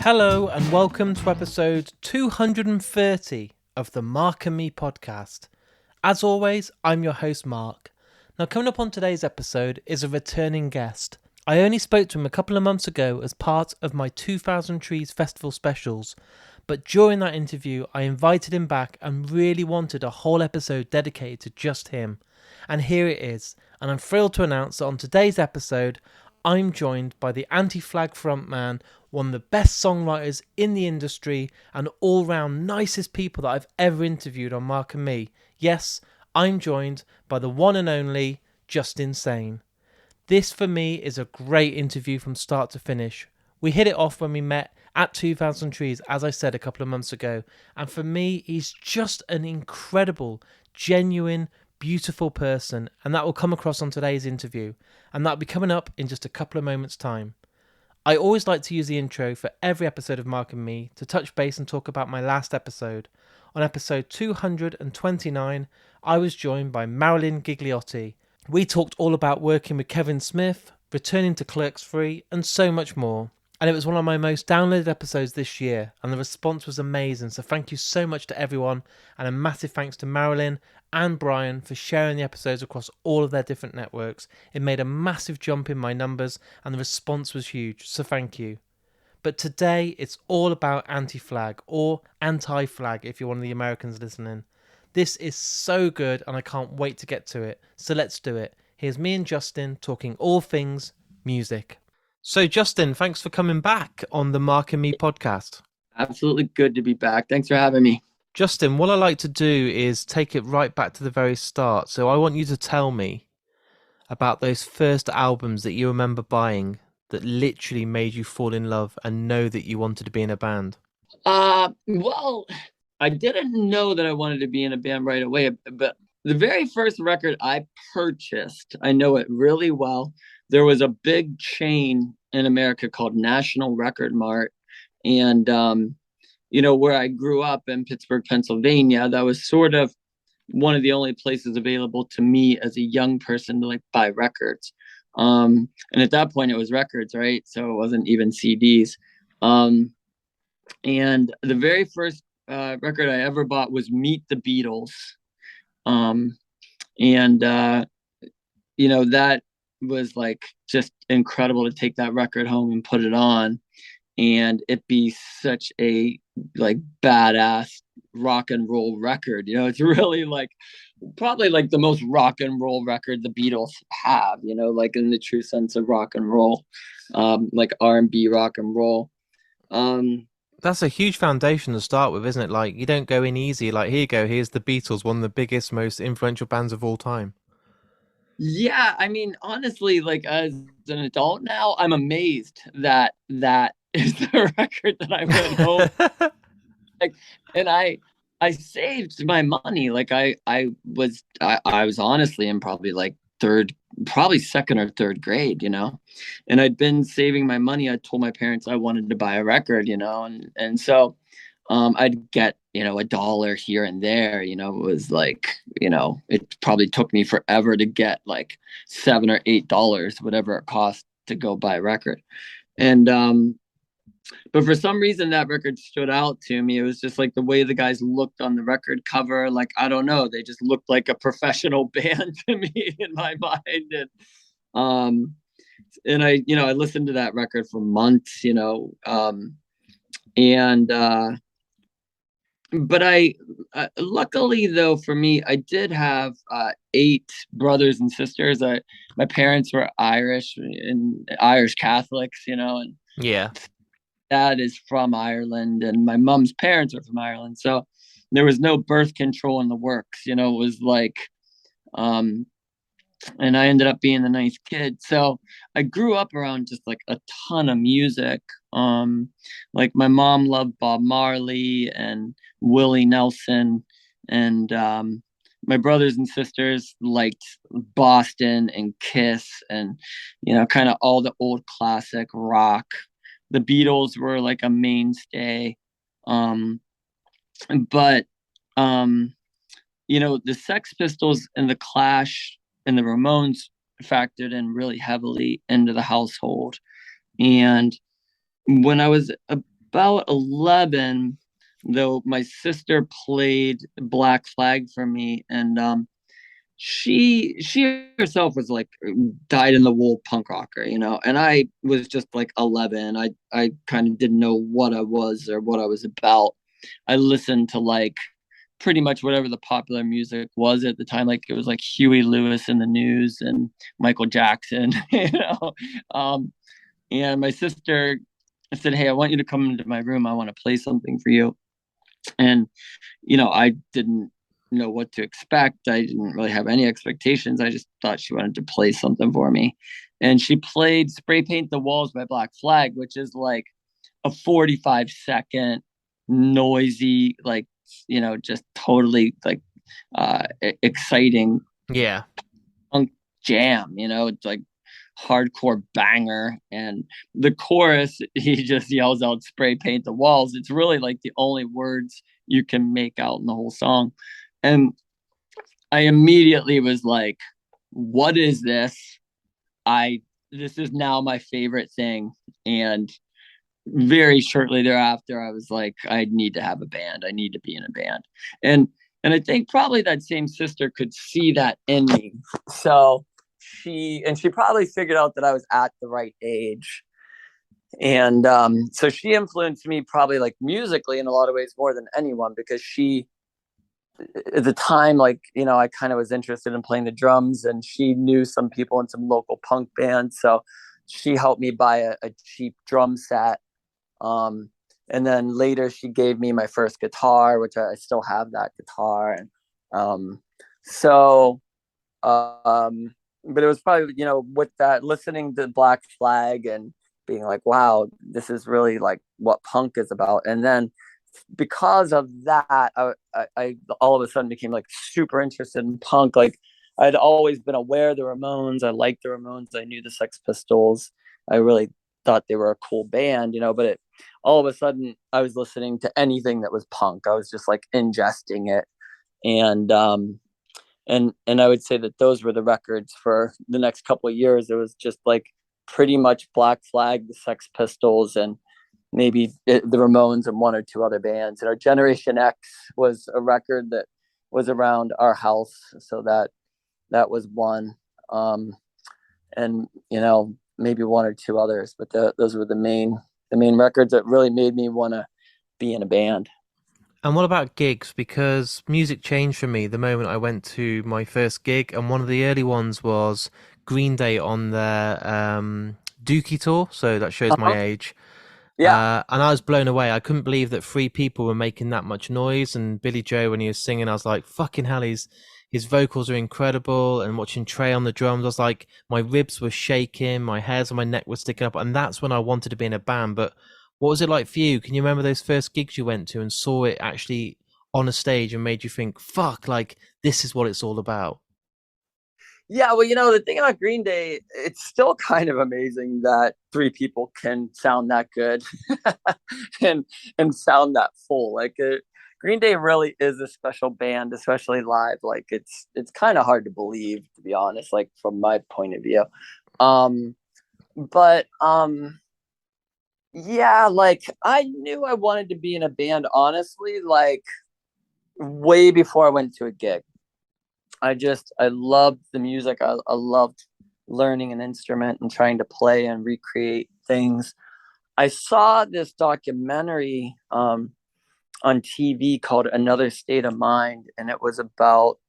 Hello and welcome to episode 230 of the Mark and Me podcast. As always, I'm your host Mark. Now coming up on today's episode is a returning guest. I only spoke to him a couple of months ago as part of my 2000 Trees Festival specials, but during that interview I invited him back and really wanted a whole episode dedicated to just him. And here it is, and I'm thrilled to announce that on today's episode I'm joined by the Anti-Flag frontman, one of the best songwriters in the industry and all-round nicest people that I've ever interviewed on Mark and Me. Yes, I'm joined by the one and only Justin Sane. This for me is a great interview from start to finish. We hit it off when we met at 2000 Trees, as I said a couple of months ago, and for me he's just an incredible, genuine, beautiful person, and that will come across on today's interview, and that'll be coming up in just a couple of moments' time. I always like to use the intro for every episode of Mark and Me to touch base and talk about my last episode. On episode 229, I was joined by Marilyn Gigliotti. We talked all about working with Kevin Smith, returning to Clerks 3, and so much more. And it was one of my most downloaded episodes this year, and the response was amazing, so thank you so much to everyone, and a massive thanks to Marilyn and Brian for sharing the episodes across all of their different networks. It made a massive jump in my numbers, and the response was huge, so thank you. But today, it's all about anti-flag, or anti-flag if you're one of the Americans listening. This is so good, and I can't wait to get to it, so let's do it. Here's me and Justin talking all things music. So, Justin, thanks for coming back on the Mark and Me podcast. Absolutely good to be back. Thanks for having me. Justin, what I like to do is take it right back to the very start. So I want you to tell me about those first albums that you remember buying that literally made you fall in love and know that you wanted to be in a band. Well, I didn't know that I wanted to be in a band right away, but the very first record I purchased, I know it really well. There was a big chain in America called National Record Mart. And, where I grew up in Pittsburgh, Pennsylvania, that was sort of one of the only places available to me as a young person to buy records. And at that point it was records, right? So it wasn't even CDs. And the very first record I ever bought was Meet the Beatles. That was just incredible to take that record home and put it on and it be such a badass rock and roll record. It's really probably the most rock and roll record the Beatles have, in the true sense of rock and roll, R&B rock and roll. That's a huge foundation to start with, isn't it? You don't go in easy, here you go, here's the Beatles, one of the biggest, most influential bands of all time. Yeah, I mean, honestly, as an adult now, I'm amazed that is the record that I went home. And I saved my money. I was honestly in probably second or third grade, and I'd been saving my money. I told my parents I wanted to buy a record, and so I'd get, $1 here and there, it was it probably took me forever to get $7 or $8, whatever it cost to go buy a record. And, but for some reason that record stood out to me. It was just the way the guys looked on the record cover. I don't know. They just looked like a professional band to me in my mind. And I listened to that record for months, but I luckily though for me, I did have 8 brothers and sisters. My parents were Irish and Irish Catholics, and yeah, dad is from Ireland and my mom's parents are from Ireland, so there was no birth control in the works. It was and I ended up being the nice kid. So I grew up around just a ton of music. My mom loved Bob Marley and Willie Nelson, and my brothers and sisters liked Boston and Kiss and, kind of all the old classic rock. The Beatles were a mainstay. But the Sex Pistols and the Clash and the Ramones factored in really heavily into the household. And when I was about 11, though, my sister played Black Flag for me, and she herself was like dyed in the wool punk rocker, and I was just like 11. I kind of didn't know what I was or what I was about. I listened to like pretty much whatever the popular music was at the time. Like it was like Huey Lewis and the News and Michael Jackson, um and my sister said, "Hey, I want you to come into my room. I want to play something for you." And I didn't know what to expect. I didn't really have any expectations. I just thought she wanted to play something for me. And she played Spray Paint the Walls by Black Flag, which is like a 45-second noisy, like, just totally like exciting Yeah. punk jam, it's like hardcore banger. And the chorus, he just yells out "Spray Paint the Walls." It's really like the only words you can make out in the whole song. And I immediately was like, what is this? This is now my favorite thing. And very shortly thereafter, I was like, I need to have a band. I need to be in a band. And I think probably that same sister could see that in me. So she probably figured out that I was at the right age. And so she influenced me probably like musically in a lot of ways more than anyone, because she, at the time, like, I kind of was interested in playing the drums, and she knew some people in some local punk bands. So she helped me buy a cheap drum set. And then later she gave me my first guitar, which I still have that guitar. And so, but it was probably, with that, listening to Black Flag and being like, wow, this is really like what punk is about. And then because of that, I all of a sudden became like super interested in punk. Like I'd always been aware of the Ramones. I liked the Ramones. I knew the Sex Pistols. I really thought they were a cool band, but all of a sudden I was listening to anything that was punk. I was just like ingesting it. And I would say that those were the records for the next couple of years. It was just like pretty much Black Flag, the Sex Pistols, and maybe the Ramones and one or two other bands. And our Generation X was a record that was around our house, so that was one. And maybe one or two others, but those were the main records that really made me want to be in a band. And what about gigs? Because music changed for me the moment I went to my first gig, and one of the early ones was Green Day on their Dookie tour, so that shows my Uh-huh. age. Yeah. And I was blown away. I couldn't believe that three people were making that much noise. And Billy Joe, when he was singing, I was like, fucking hell, his vocals are incredible. And watching Trey on the drums, I was like, my ribs were shaking, my hairs on my neck were sticking up. And that's when I wanted to be in a band. But what was it like for you? Can you remember those first gigs you went to and saw it actually on a stage and made you think, fuck, like, this is what it's all about? Yeah, well, the thing about Green Day, it's still kind of amazing that three people can sound that good and sound that full. Like Green Day really is a special band, especially live. Like it's kind of hard to believe, to be honest, like from my point of view. But yeah, like I knew I wanted to be in a band, honestly, like way before I went to a gig. I loved the music. I loved learning an instrument and trying to play and recreate things. I saw this documentary on TV called Another State of Mind, and it was about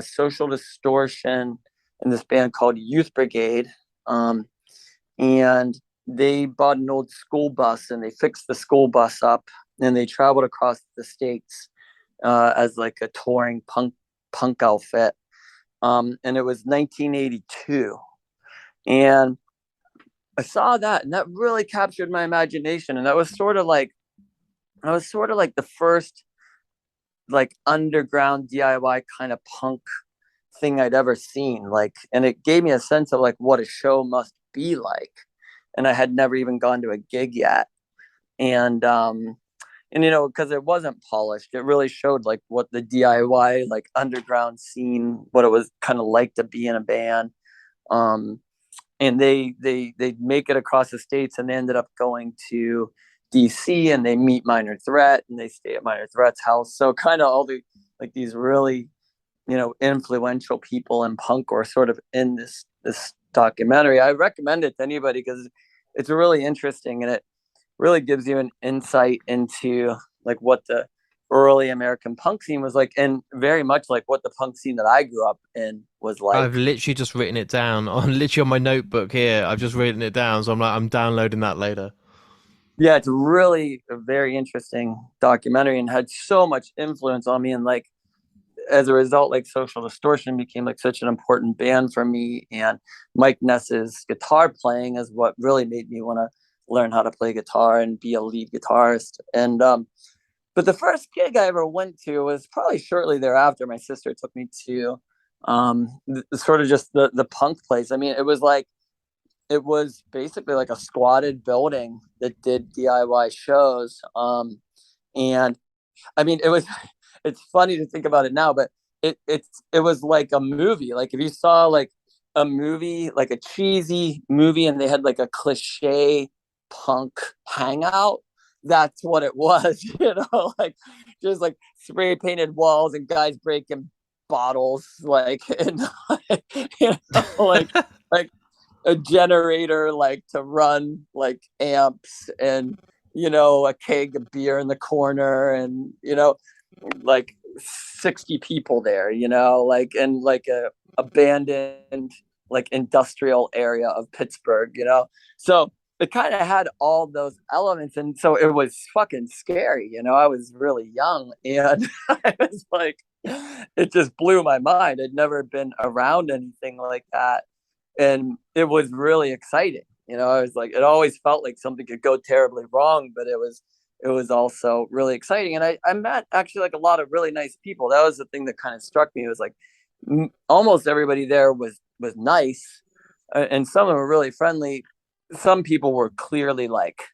social distortion in this band called Youth Brigade. And they bought an old school bus and they fixed the school bus up, and they traveled across the states as like a touring punk outfit. And it was 1982. And I saw that, and that really captured my imagination. And that was sort of like the first like underground DIY kind of punk thing I'd ever seen. Like, and it gave me a sense of like what a show must be like. And I had never even gone to a gig yet. And because it wasn't polished, it really showed like what the DIY like underground scene, what it was kind of like to be in a band. And they make it across the states, and they ended up going to DC, and they meet Minor Threat, and they stay at Minor Threat's house. So kind of all the like these really, influential people in punk were sort of in this documentary. I recommend it to anybody because it's really interesting, and it really gives you an insight into like what the early American punk scene was like, and very much like what the punk scene that I grew up in was like. I've literally just written it down on my notebook here. I've just written it down, so I'm downloading that later. Yeah, it's really a very interesting documentary and had so much influence on me. And like as a result, like Social Distortion became like such an important band for me. And Mike Ness's guitar playing is what really made me want to learn how to play guitar and be a lead guitarist. And but the first gig I ever went to was probably shortly thereafter. My sister took me to sort of just the punk place. I mean, it was basically like a squatted building that did DIY shows. And I mean, it's funny to think about it now, but it was like a movie. Like if you saw like a movie, like a cheesy movie, and they had like a cliche punk hangout, that's what it was, like just like spray painted walls and guys breaking bottles, like, and like a generator like to run like amps, and a keg of beer in the corner, and like 60 people there, like in like a abandoned like industrial area of Pittsburgh, so it kind of had all those elements, and so it was fucking scary. I was really young, and I was like, it just blew my mind. I'd never been around anything like that, and it was really exciting. I was like, it always felt like something could go terribly wrong, but it was also really exciting. And I met actually like a lot of really nice people. That was the thing that kind of struck me. It was like almost everybody there was nice, and some of them were really friendly. Some people were clearly like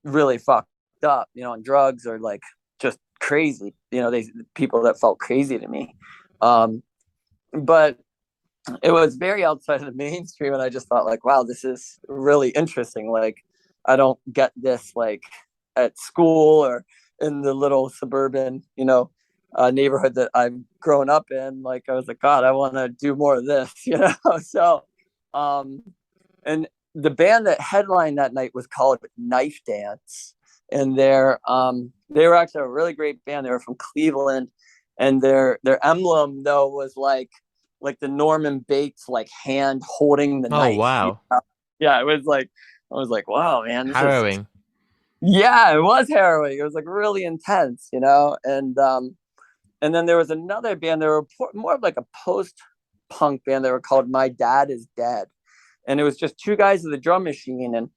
really fucked up, on drugs or like just crazy, people that felt crazy to me. But it was very outside of the mainstream, and I just thought like, wow, this is really interesting. Like I don't get this like at school or in the little suburban, neighborhood that I've grown up in. Like I was like, God, I want to do more of this, So, and the band that headlined that night was called Knife Dance, and they were actually a really great band. They were from Cleveland, and their emblem though was like the Norman Bates like hand holding the knife. Wow. Yeah, it was like I was like, wow, man, this Harrowing. Yeah, it was harrowing. It was like really intense, and then there was another band. They were more of like a post-punk band. They were called My Dad Is Dead, and it was just two guys with a drum machine. And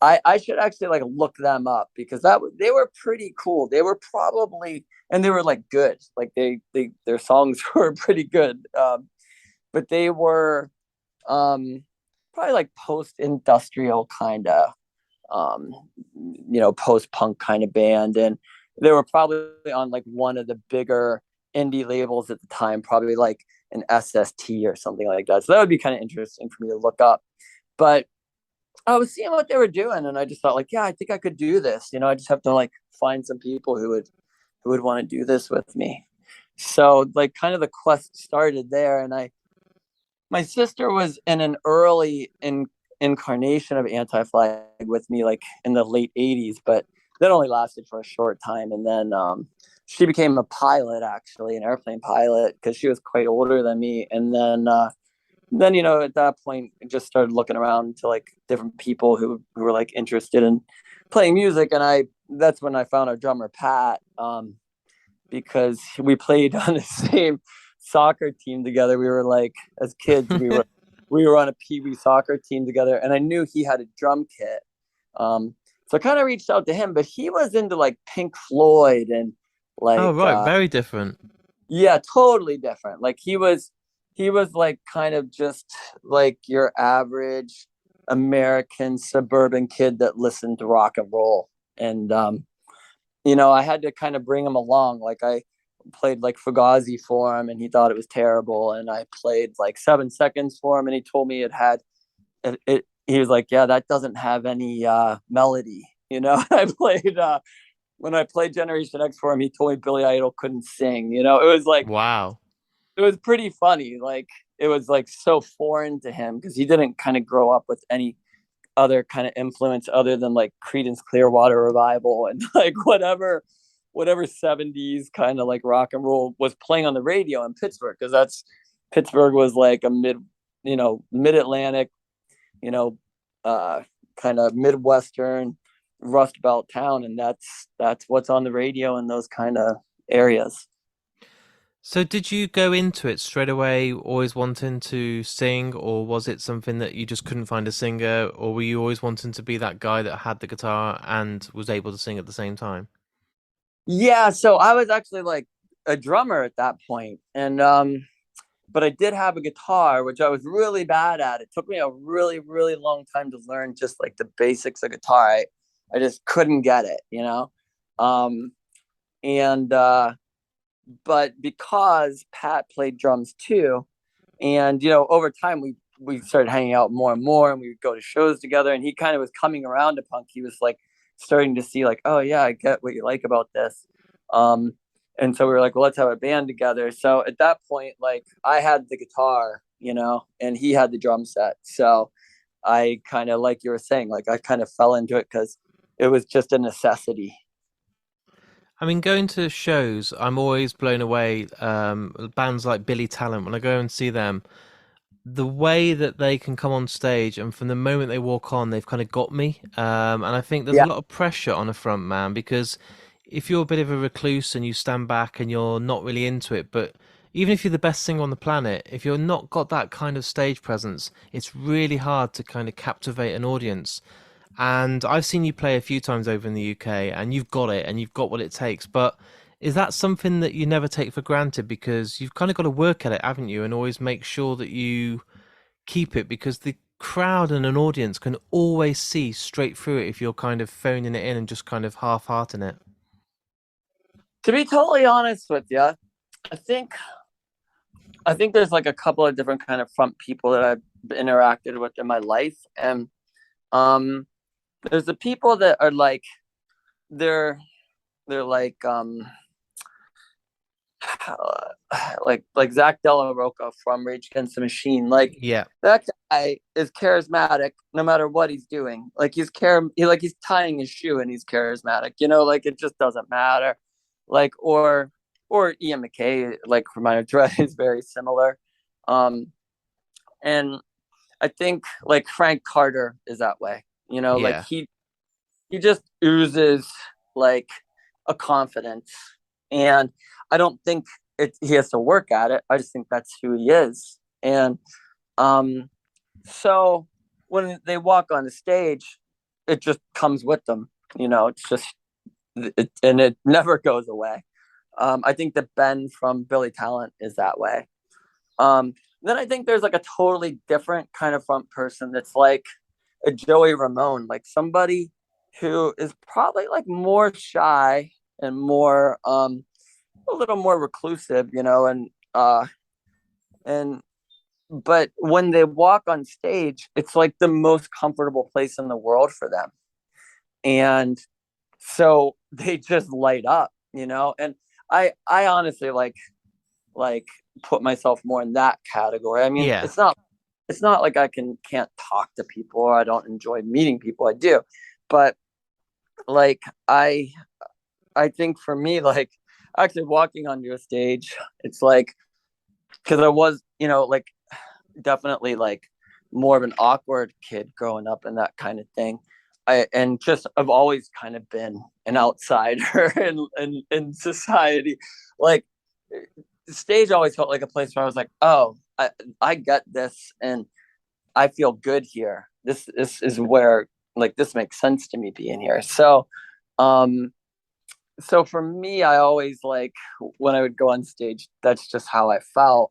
I should actually like look them up because they were pretty cool. They were probably, and they were like good. Like their songs were pretty good. But they were probably like post-industrial kind of post-punk kind of band, and they were probably on like one of the bigger indie labels at the time, probably like an SST or something like that. So that would be kind of interesting for me to look up. But I was seeing what they were doing, and I just thought like, yeah, I think I could do this. I just have to like find some people who would want to do this with me. So like kind of the quest started there, and my sister was in an early incarnation of Anti-Flag with me, like in the late 80s, but that only lasted for a short time. And then she became a pilot, actually, an airplane pilot, because she was quite older than me. And then at that point, I just started looking around to like different people who were like interested in playing music. And that's when I found our drummer, Pat, because we played on the same soccer team together. We were like, as kids, we were on a pee-wee soccer team together, and I knew he had a drum kit. So I kind of reached out to him, but he was into like Pink Floyd and like, oh right, very different. Yeah, totally different. Like he was like kind of just like your average American suburban kid that listened to rock and roll. And I had to kind of bring him along. Like I played like Fugazi for him, and he thought it was terrible. And I played like 7 Seconds for him, and he told me he was like, yeah, that doesn't have any melody. I played when I played Generation X for him, he told me Billy Idol couldn't sing. It was like Wow. it was pretty funny. Like it was like so foreign to him because he didn't kind of grow up with any other kind of influence other than like Creedence Clearwater Revival and like whatever 70s kind of like rock and roll was playing on the radio in Pittsburgh, because that's Pittsburgh was like a mid-Atlantic, you know, kind of Midwestern Rust Belt town, and that's what's on the radio in those kind of areas. So did you go into it straight away always wanting to sing, or was it something that you just couldn't find a singer, or were you always wanting to be that guy that had the guitar and was able to sing at the same time? Yeah, so I was actually like a drummer at that point, and but I did have a guitar, which I was really bad at. It took me a really, really long time to learn just like the basics of guitar. I just couldn't get it. Um, and but because Pat played drums too, and over time we started hanging out more and more, and we would go to shows together. And he kind of was coming around to punk. He was like starting to see like, oh yeah, I get what you like about this. Um, and so we were like, well, let's have a band together. So at that point, like I had the guitar, and he had the drum set. So I kind of, like you were saying, like I kind of fell into it because it was just a necessity. I mean, going to shows, I'm always blown away. Bands like Billy Talent, when I go and see them, the way that they can come on stage and from the moment they walk on, they've kind of got me. And I think there's a Yeah. lot of pressure on a front man because if you're a bit of a recluse and you stand back and you're not really into it, but even if you're the best singer on the planet, if you're not got that kind of stage presence, it's really hard to kind of captivate an audience. And I've seen you play a few times over in the UK, and you've got it, and you've got what it takes. But is that something that you never take for granted? Because you've kind of got to work at it, haven't you? And always make sure that you keep it, because the crowd and an audience can always see straight through it if you're kind of phoning it in and just kind of half-hearting it. To be totally honest with you, I think I think there's like a couple of different kind of front people that I've interacted with in my life, and um, there's the people that are like they're they're like Zach Della Rocca from Rage Against the Machine. Like Yeah. that guy is charismatic no matter what he's doing. Like he's tying his shoe and he's charismatic. Like it just doesn't matter. Like or Ian McKay, like from Minor Threat, is very similar. Um, and I think like Frank Carter is that way. Like Yeah. he just oozes like a confidence, and I don't think he has to work at it. I just think that's who he is. And um so when they walk on the stage, it just comes with them. It's just and it never goes away. I think that Ben from Billy Talent is that way. Then I think there's like a totally different kind of front person that's like a Joey Ramone, like somebody who is probably like more shy and more a little more reclusive, and but when they walk on stage, it's like the most comfortable place in the world for them. And so they just light up, and I honestly like put myself more in that category. I mean, Yeah. it's not like I can't talk to people or I don't enjoy meeting people. I do. But like I think for me, like actually walking onto a stage, it's like because I was, like definitely like more of an awkward kid growing up and that kind of thing. And just I've always kind of been an outsider in society. Like the stage always felt like a place where I was like, oh, I get this and I feel good here. This is where like this makes sense to me being here. Um, so for me, I always like when I would go on stage, that's just how I felt.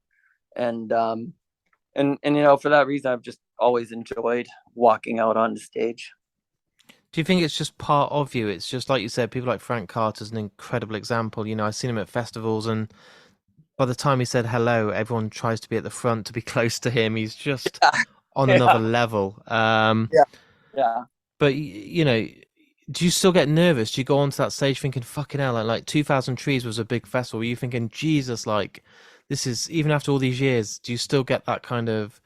And for that reason, I've just always enjoyed walking out on the stage. Do you think it's just part of you? It's just like you said, people like Frank Carter's an incredible example. I've seen him at festivals, and by the time he said hello, everyone tries to be at the front to be close to him. He's just on another Yeah, level. yeah, yeah. But do you still get nervous? Do you go onto that stage thinking, fucking hell, like 2000 Trees was a big festival. Were you thinking, Jesus, like this is, even after all these years, do you still get that kind of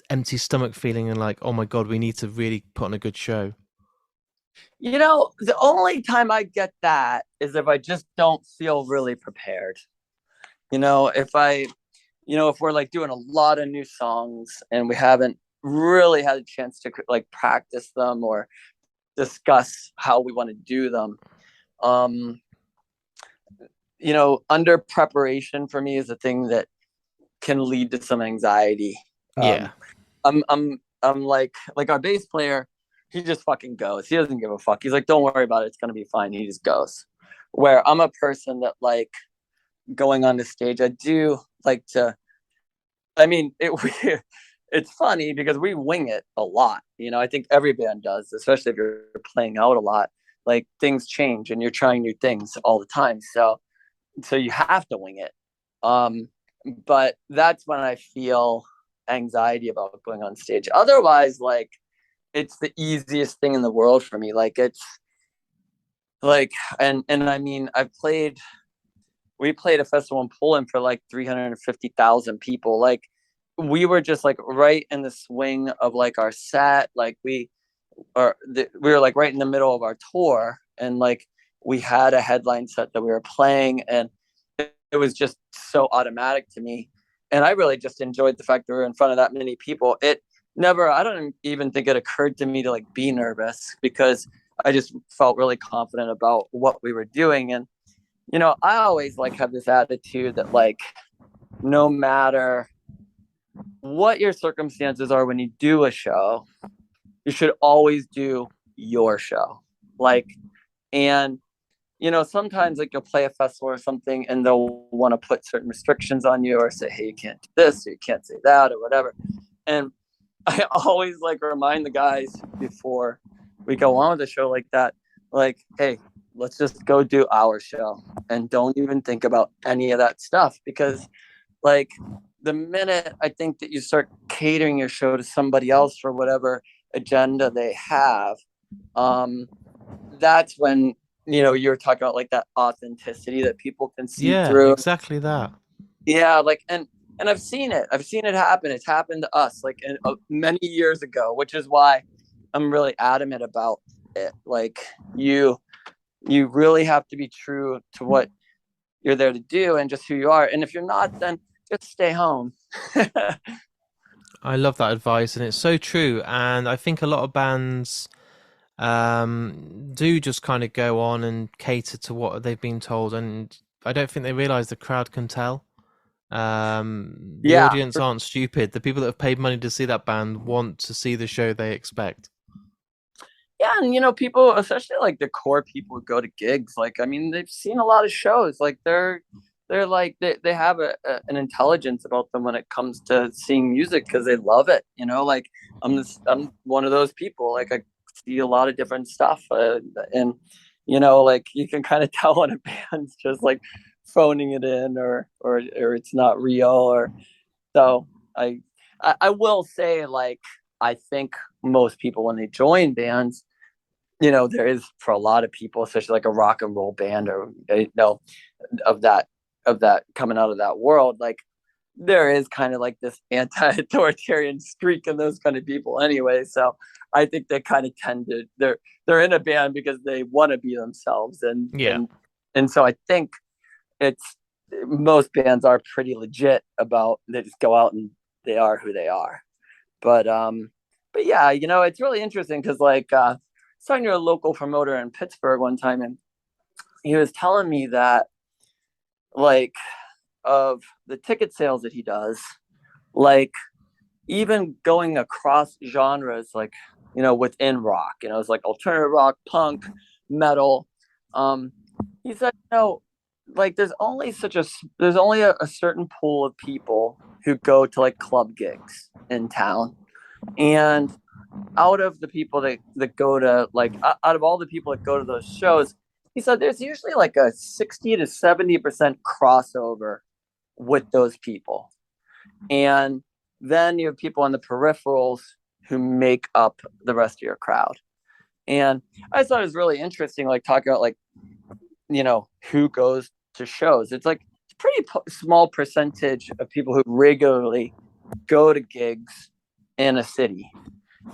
empty stomach feeling and like, oh my God, we need to really put on a good show? The only time I get that is if I just don't feel really prepared. If we're like doing a lot of new songs and we haven't really had a chance to like practice them or discuss how we want to do them. Um, under preparation for me is a thing that can lead to some anxiety. Yeah. I'm like our bass player, he just fucking goes. He doesn't give a fuck. He's like, don't worry about it. It's gonna be fine. He just goes. Where I'm a person that like going on the stage, I do like to. I mean, it's funny because we wing it a lot. I think every band does, especially if you're playing out a lot. Like things change and you're trying new things all the time. So you have to wing it. But that's when I feel anxiety about going on stage. Otherwise, like it's the easiest thing in the world for me. Like it's like and I mean we played a festival in Poland for like 350,000 people. Like we were just like right in the swing of like our set. Like we were like right in the middle of our tour, and like we had a headline set that we were playing, and it was just so automatic to me. And I really just enjoyed the fact that we were in front of that many people. I don't even think it occurred to me to like be nervous because I just felt really confident about what we were doing. And I always like have this attitude that like no matter what your circumstances are when you do a show, you should always do your show. Like, and sometimes like you'll play a festival or something and they'll want to put certain restrictions on you or say, hey, you can't do this, or you can't say that, or whatever. And I always like remind the guys before we go on with a show like that, like, hey, let's just go do our show and don't even think about any of that stuff. Because like the minute I think that you start catering your show to somebody else for whatever agenda they have, that's when you're talking about like that authenticity that people can see Yeah, through. exactly that. Yeah, like and I've seen it happen. It's happened to us like many years ago, which is why I'm really adamant about it. Like you really have to be true to what you're there to do and just who you are. And if you're not, then just stay home. I love that advice, and it's so true. And I think a lot of bands do just kind of go on and cater to what they've been told, and I don't think they realize the crowd can tell. The Yeah. audience aren't stupid. The people that have paid money to see that band want to see the show they expect. Yeah, and people, especially like the core people who go to gigs, like I mean, they've seen a lot of shows. Like they're like they have an intelligence about them when it comes to seeing music because they love it. Like I'm one of those people. Like I see a lot of different stuff, and like you can kind of tell when a band's just like phoning it in or it's not real. Or so I will say, like I think most people when they join bands, there is for a lot of people, especially like a rock and roll band or of that coming out of that world, like there is kind of like this anti-authoritarian streak in those kind of people anyway. So I think they kind of tend to they're in a band because they want to be themselves, and Yeah. and so I think it's most bands are pretty legit about they just go out and they are who they are. But yeah, it's really interesting because like I was talking to a local promoter in Pittsburgh one time, and he was telling me that like of the ticket sales that he does, like even going across genres, like within rock, it's like alternative rock, punk, metal. He said, like there's only a certain pool of people who go to like club gigs in town, and out of the people that go to like out of all the people that go to those shows, he said there's usually like a 60 to 70% crossover with those people. And then you have people on the peripherals who make up the rest of your crowd. And I thought it was really interesting, like talking about like, who goes to shows. It's like a pretty small percentage of people who regularly go to gigs in a city.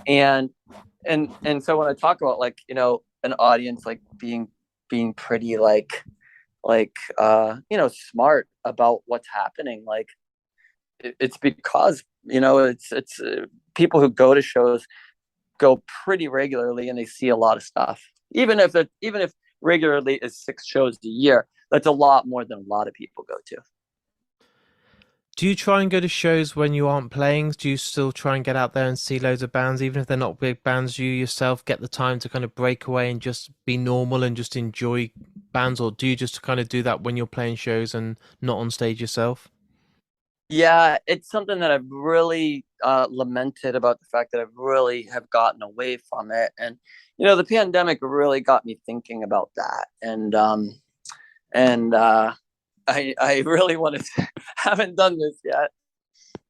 And so when I talk about like, an audience like being pretty smart about what's happening, like it's because it's people who go to shows go pretty regularly and they see a lot of stuff. Even if regularly is 6 shows a year, that's a lot more than a lot of people go to. Do you try and go to shows when you aren't playing? Do you still try and get out there and see loads of bands, even if they're not big bands? Do you yourself get the time to kind of break away and just be normal and just enjoy bands, or do you just kind of do that when you're playing shows and not on stage yourself? Yeah, it's something that I've really lamented about the fact that I've really have gotten away from it. And the pandemic really got me thinking about that. And I really want to haven't done this yet,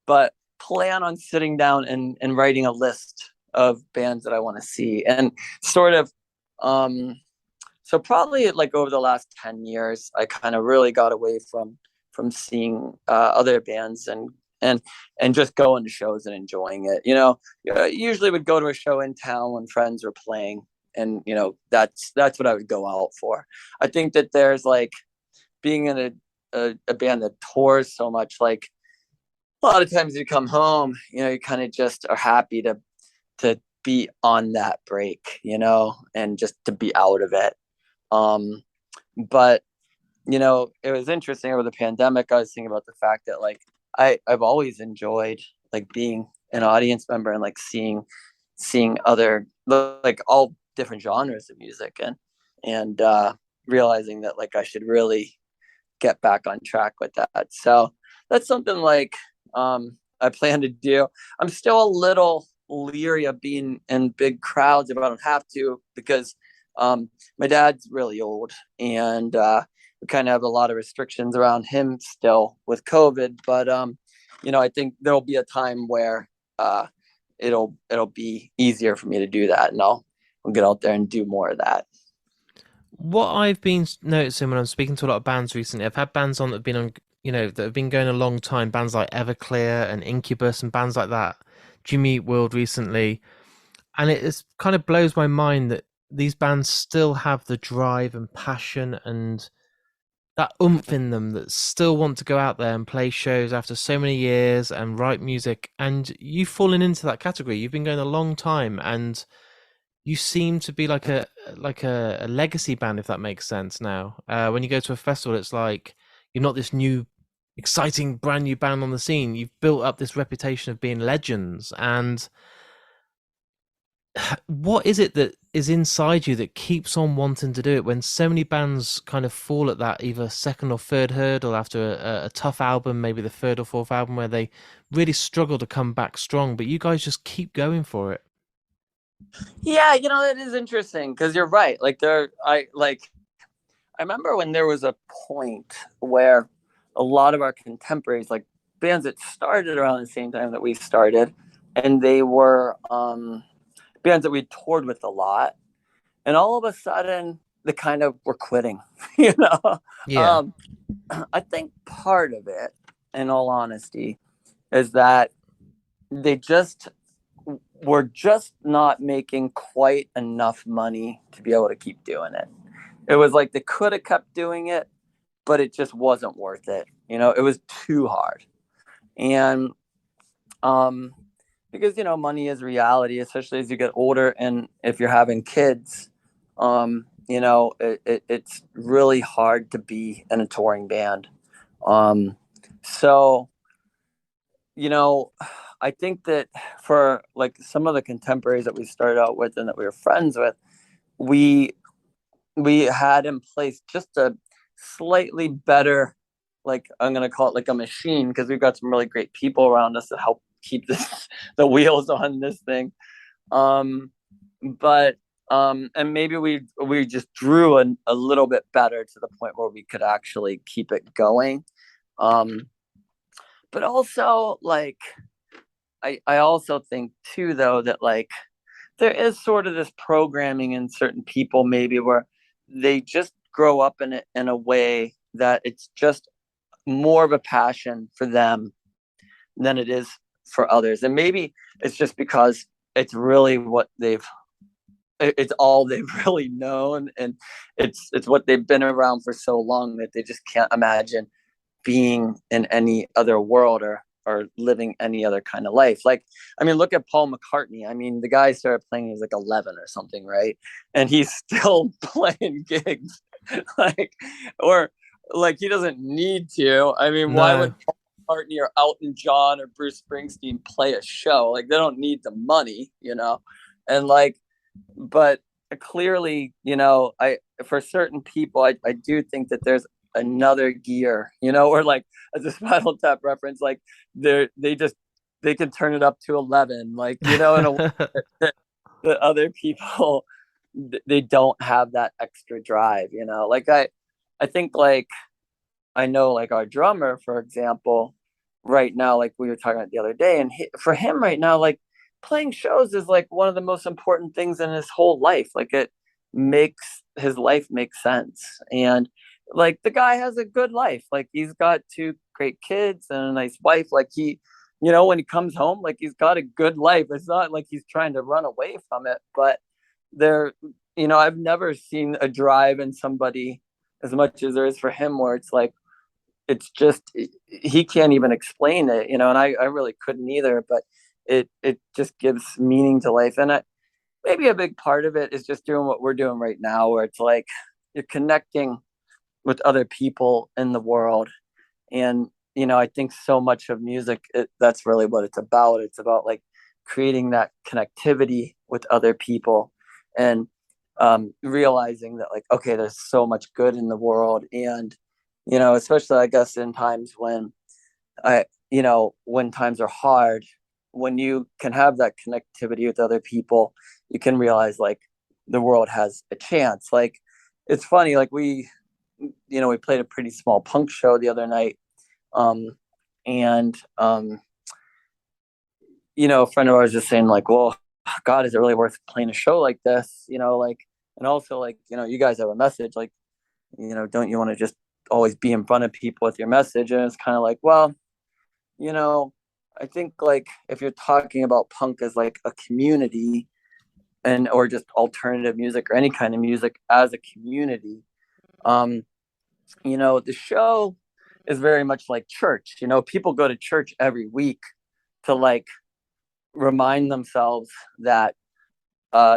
but plan on sitting down and writing a list of bands that I want to see. And sort of so probably like over the last 10 years, I kind of really got away from seeing other bands and just going to shows and enjoying it. Usually would go to a show in town when friends were playing, and that's what I would go out for. I think that there's like being in a band that tours so much, like a lot of times you come home, you kind of just are happy to be on that break, and just to be out of it. But it was interesting over the pandemic. I was thinking about the fact that like I've always enjoyed like being an audience member and like seeing other like all different genres of music, and realizing that like I should really get back on track with that. So that's something like I plan to do. I'm still a little leery of being in big crowds if I don't have to, because my dad's really old, and we kind of have a lot of restrictions around him still with COVID. But I think there'll be a time where it'll be easier for me to do that, and I'll get out there and do more of that. What I've been noticing when I'm speaking to a lot of bands recently, I've had bands on that have been on, that have been going a long time, bands like Everclear and Incubus and bands like that, Jimmy Eat World recently, and it is kind of blows my mind that these bands still have the drive and passion and that oomph in them that still want to go out there and play shows after so many years and write music. And you've fallen into that category. You've been going a long time, and you seem to be like a legacy band, if that makes sense. Now, when you go to a festival, it's like you're not this new, exciting, brand new band on the scene. You've built up this reputation of being legends. And what is it that is inside you that keeps on wanting to do it when so many bands kind of fall at that either second or third hurdle after a tough album, maybe the third or fourth album, where they really struggle to come back strong, but you guys just keep going for it? Yeah, it is interesting because you're right. Like I remember when there was a point where a lot of our contemporaries, like bands that started around the same time that we started, and they were bands that we toured with a lot, and all of a sudden they kind of were quitting. you know Yeah. um I think part of it, in all honesty, is that they just were just not making quite enough money to be able to keep doing it. It was like they could have kept doing it, but it just wasn't worth it. It was too hard. And because money is reality, especially as you get older, and if you're having kids, it's really hard to be in a touring band. So I think that for like some of the contemporaries that we started out with and that we were friends with, we we had in place just a slightly better, like I'm gonna call it like a machine, because we've got some really great people around us to help keep this the wheels on this thing. Um, but and maybe we just drew a little bit better to the point where we could actually keep it going. Um, but also like I also think too though that like there is sort of this programming in certain people, maybe, where they just grow up in it in a way that it's just more of a passion for them than it is for others. And maybe it's just because it's really what it's all they've really known, and it's what they've been around for so long that they just can't imagine being in any other world, or living any other kind of life. Like, I mean, look at Paul McCartney. I mean, the guy started playing when he was like 11 or something, right? And he's still playing gigs. Like, or like, he doesn't need to. I mean, why No. would Paul McCartney or Elton John or Bruce Springsteen play a show? Like, they don't need the money, And like, but clearly, I for certain people, I do think that there's another gear, or like, as a Spinal Tap reference, like they can turn it up to 11, like, in a way that other people, they don't have that extra drive, like I think, like, I know, like, our drummer, for example, right now, like we were talking about the other day, and for him right now, like, playing shows is like one of the most important things in his whole life. Like, it makes his life make sense. And like, the guy has a good life. Like, he's got two great kids and a nice wife. Like, when he comes home, like, he's got a good life. It's not like he's trying to run away from it, but I've never seen a drive in somebody as much as there is for him, where it's like, it's just, he can't even explain it, and I really couldn't either, but it just gives meaning to life. And maybe a big part of it is just doing what we're doing right now, where it's like, you're connecting with other people in the world. And I think so much of music, that's really what it's about. It's about, like, creating that connectivity with other people, and realizing that, like, okay, there's so much good in the world. And especially, I guess, in times when when times are hard, when you can have that connectivity with other people, you can realize, like, the world has a chance. Like, it's funny, like, we played a pretty small punk show the other night. And a friend of ours was saying, like, well, God, is it really worth playing a show like this? Like, and also, like, you guys have a message, like, don't you want to just always be in front of people with your message? And it's kind of like, well, I think, like, if you're talking about punk as like a community, or just alternative music, or any kind of music as a community, the show is very much like church. People go to church every week to, like, remind themselves that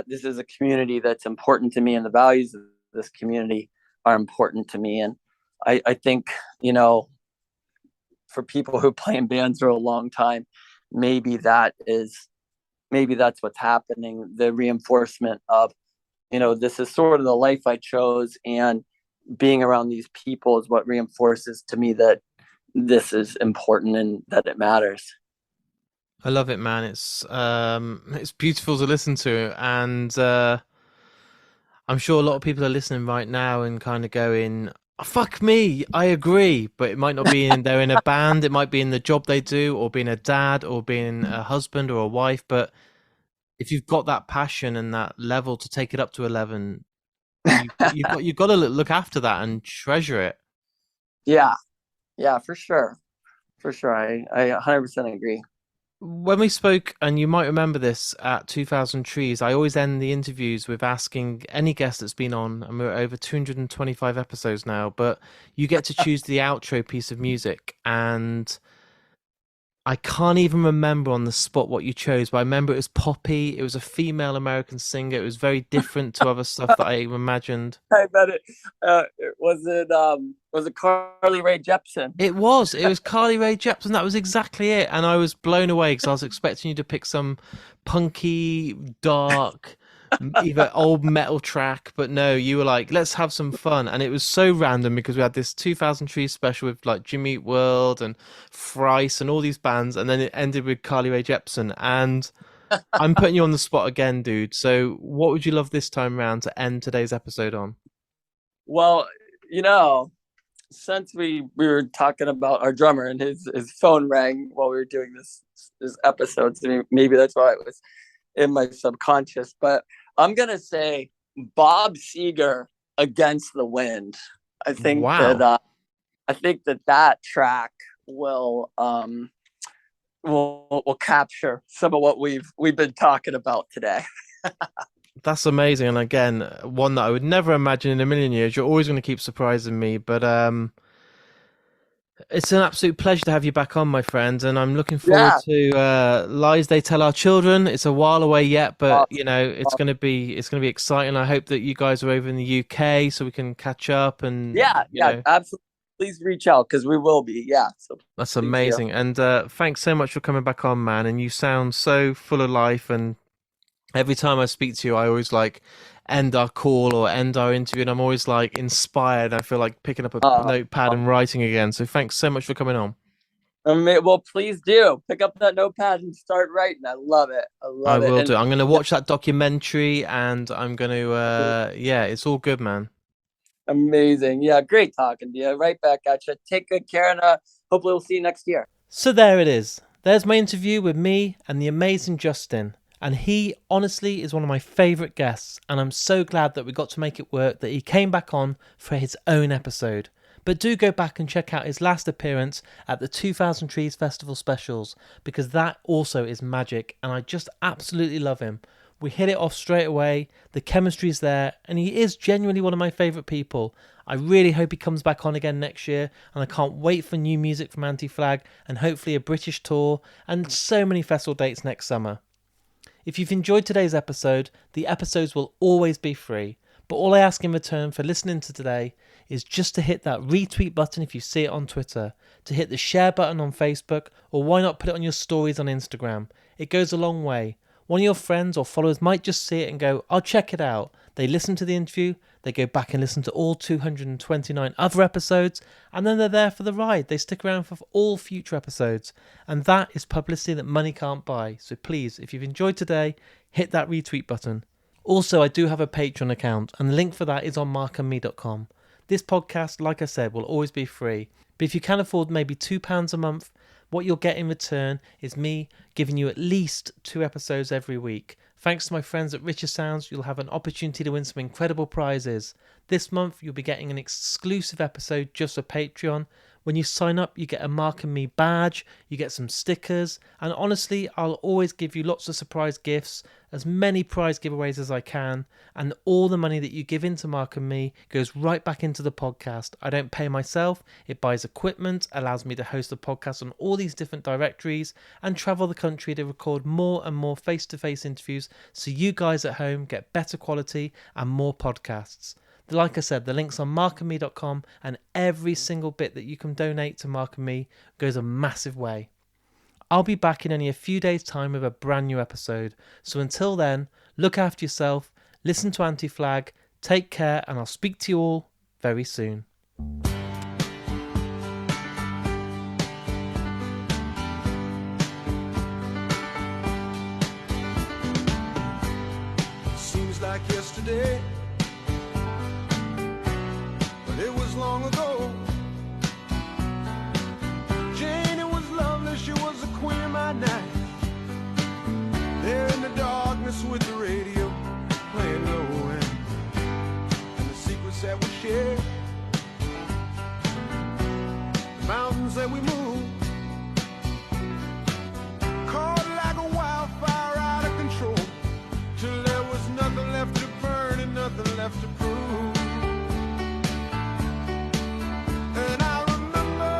this is a community that's important to me, and the values of this community are important to me. And I think, for people who play in bands for a long time, maybe that's what's happening. The reinforcement of, this is sort of the life I chose, and being around these people is what reinforces to me that this is important and that it matters. I love it, man. It's beautiful to listen to, and I'm sure a lot of people are listening right now and kind of going, oh, fuck me, I agree. But it might not be they're in a band, it might be in the job they do, or being a dad, or being a husband or a wife. But if you've got that passion and that level to take it up to 11, you've got to look after that and treasure it. Yeah, for sure. I 100% agree. When we spoke, and you might remember this at 2000 Trees, I always end the interviews with asking any guest that's been on, and we're over 225 episodes now, but you get to choose the outro piece of music. And I can't even remember on the spot what you chose, but I remember it was Poppy. It was a female American singer. It was very different to other stuff that I imagined. I bet it was it Carly Rae Jepsen. It was Carly Rae Jepsen. That was exactly it. And I was blown away because I was expecting you to pick some punky, dark, either old metal track, but no, you were like, let's have some fun. And it was so random because we had this 2000 Trees special with, like, Jimmy Eat World and Thrice and all these bands, and then it ended with Carly Rae Jepsen. And I'm putting you on the spot again, dude. So what would you love this time around to end today's episode on? Well, since we were talking about our drummer and his phone rang while we were doing this episode, so maybe that's why it was in my subconscious. But I'm gonna say Bob Seger, Against the Wind. I think Wow. that track will will capture some of what we've been talking about today. That's amazing. And again, one that I would never imagine in a million years. You're always going to keep surprising me, but it's an absolute pleasure to have you back on, my friend, and I'm looking forward Yeah. to Lies They Tell Our Children. It's a while away yet, but Awesome. it's gonna be exciting. I hope that you guys are over in the UK so we can catch up and Yeah, absolutely. Please reach out because we will be. Yeah. So that's please do. amazing. And thanks so much for coming back on, man. And you sound so full of life. And every time I speak to you, I always like end our call or end our interview, and I'm always like inspired. I feel like picking up a notepad and writing again. So thanks so much for coming on. Well, please do pick up that notepad and start writing. I love it. I will do. And I'm going to watch that documentary, and I'm going to, yeah, it's all good, man. amazing. Yeah, great talking to you. Right back at you. Take good care, and hopefully we'll see you next year. So there it is. There's my interview with me and the amazing Justin. And he honestly is one of my favourite guests, and I'm so glad that we got to make it work, that he came back on for his own episode. But do go back and check out his last appearance at the 2000 Trees Festival specials, because that also is magic, and I just absolutely love him. We hit it off straight away, the chemistry's there, and he is genuinely one of my favourite people. I really hope he comes back on again next year, and I can't wait for new music from Anti-Flag, and hopefully a British tour, and so many festival dates next summer. If you've enjoyed today's episode, the episodes will always be free, but all I ask in return for listening to today is just to hit that retweet button if you see it on Twitter, to hit the share button on Facebook, or why not put it on your stories on Instagram. It goes a long way. One of your friends or followers might just see it and go, I'll check it out. They listen to the interview, they go back and listen to all 229 other episodes, and then they're there for the ride. They stick around for all future episodes. And that is publicity that money can't buy. So please, if you've enjoyed today, hit that retweet button. Also, I do have a Patreon account, and the link for that is on markandme.com. This podcast, like I said, will always be free. But if you can afford maybe £2 a month, what you'll get in return is me giving you at least 2 episodes every week. Thanks to my friends at Richer Sounds, you'll have an opportunity to win some incredible prizes. This month, you'll be getting an exclusive episode just for Patreon. When you sign up, you get a Mark and Me badge, you get some stickers, and honestly, I'll always give you lots of surprise gifts, as many prize giveaways as I can, and all the money that you give into Mark and Me goes right back into the podcast. I don't pay myself, it buys equipment, allows me to host the podcast on all these different directories, and travel the country to record more and more face-to-face interviews, so you guys at home get better quality and more podcasts. Like I said, the link's on markandme.com, and every single bit that you can donate to Mark and Me goes a massive way. I'll be back in only a few days' time with a brand new episode. So until then, look after yourself, listen to Anti-Flag, take care, and I'll speak to you all very soon. Seems like yesterday, but it was long ago. Jane, it was lovely, she was the queen of my night. There in the darkness with the radio playing low end, and the secrets that we shared, the mountains that we moved, caught like a wildfire out of control, till there was nothing left to burn and nothing left to prove. And I remember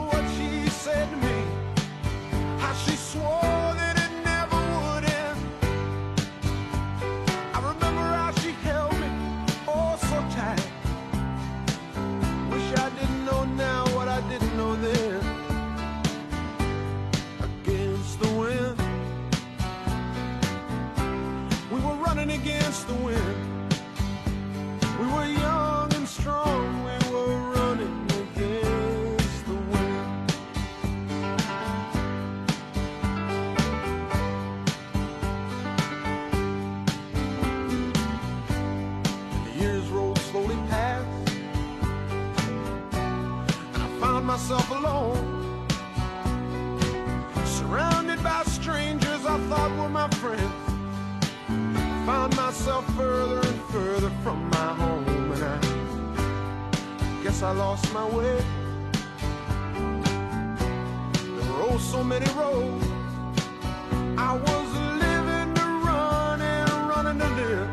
what she said to me, how she swore that it never would end. I remember how she held me oh so tight. Wish I didn't know now what I didn't know then. Against the wind, we were running against the wind. We were young and strong, we were running against the wind. And the years rolled slowly past, and I found myself alone, surrounded by strangers I thought were my friends. found myself further and further from my home, and I guess I lost my way. There were oh so many roads. I was living to run and running to live.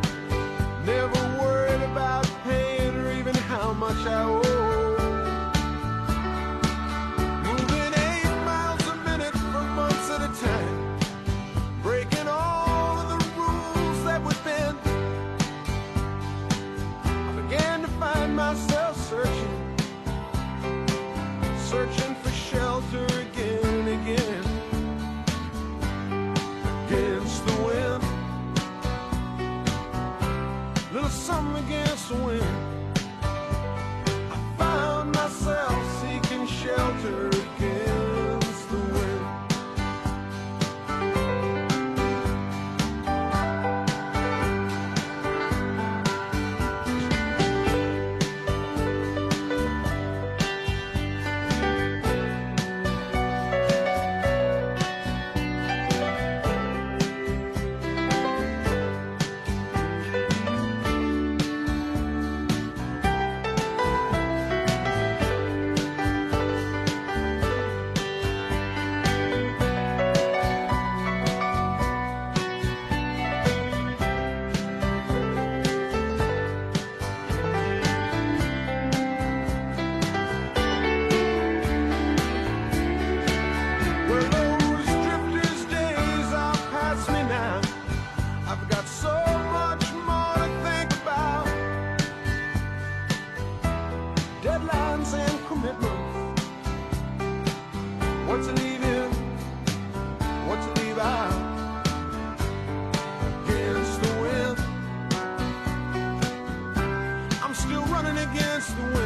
Never worried about paying or even how much I owe. Moving 8 miles a minute for months at a time, breaking all of the rules that would bend. I began to find myself searching for shelter again and again. Against the wind, little something against the wind. I found myself seeking shelter against the wind. Against the wind.